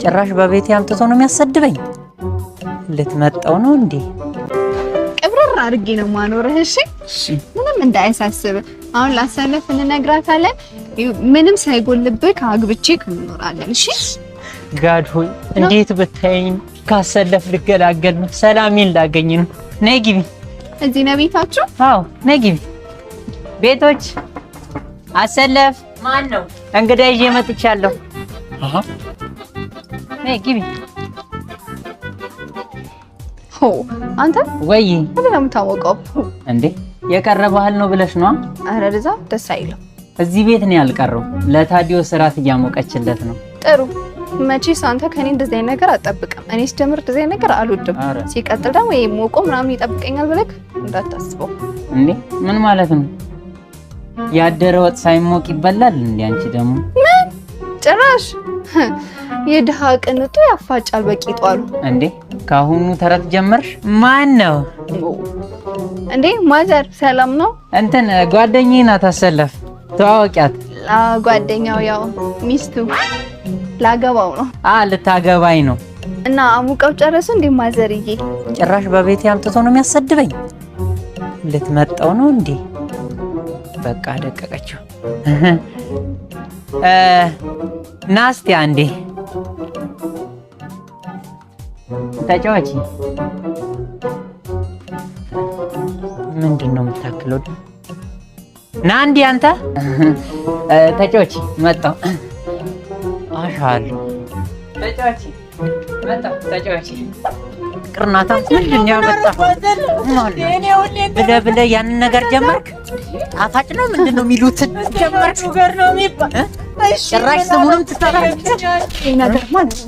ጭራሽ በቤቴ አምጥቶ ነው የሚያሰድበኝ። ልትመጣው ነው እንዴ? ቅብርር አድርጌ ነው ማኖርህ። እሺ ምንም እንዳይሳስብ። አሁን ላሰለፍ እንነግራታለን። ምንም ሳይጎልብህ ከአግብቼ እንኖራለን። እሺ ጋድ ሆይ እንዴት ብታይኝ ካሰለፍ ልገላገል ነው። ሰላሜን ላገኝ ነው። ነይ ግቢ። እዚህ ነው ቤታችሁ? አዎ ነይ ግቢ። ቤቶች አሰለፍ ማን ነው? እንግዳ ይዤ መጥቻለሁ። አሃ ነይ ግቢ። ሆ አንተ ወይ ምንድን ነው የምታወቀው እንዴ? የቀረ ባህል ነው ብለሽ ነው? አረ ርዛ ደስ አይልም። እዚህ ቤት ነው ያልቀረው። ለታዲዮስ እራት እያሞቀችለት ነው። ጥሩ መቼስ አንተ ከኔ እንደዚህ አይነት ነገር አትጠብቅም። እኔ ስጀምር እንደዚህ አይነት ነገር አልወድም። ሲቀጥል ደግሞ ይሄ ሞቆ ምናምን ይጠብቀኛል ብለህ እንዳታስበው። እንዴ ምን ማለት ነው? ያደረ ወጥ ሳይሞቅ ይበላል እንዴ? አንቺ ደግሞ ምን ጭራሽ የድሃ ቅንጡ ያፋጫል በቂጡ አሉ እንዴ? ካሁኑ ተረት ጀመርሽ? ማን ነው እንዴ? ማዘር ሰላም ነው? እንትን ጓደኛዬ ናት አሰለፍ፣ ተዋወቂያት። ጓደኛው ያው ሚስቱ ላገባው ነው። ልታገባኝ ነው። እና አሙቀው ጨረሱ እንዴ ማዘርዬ? ጭራሽ በቤቴ አምጥቶ ነው የሚያሰድበኝ። ልትመጣው ነው እንዴ? በቃ ደቀቀችው። ናስቲ አንዴ ተጫዋች። ምንድን ነው የምታክለው? ና እንዴ አንተ ተጫዋች። መጣው አሻለሁ። ተጫዋች መጣው። ተጫዋች ቅርናታ ምንድን ነው ያመጣው? ብለህ ያንን ነገር ጀመርክ። ጣፋጭ ነው ምንድን ነው የሚሉት? ጀመርክ ሹገር ነው የሚባል ጭራሽ ስሙንም ትጠራለህ። ነገር ማለት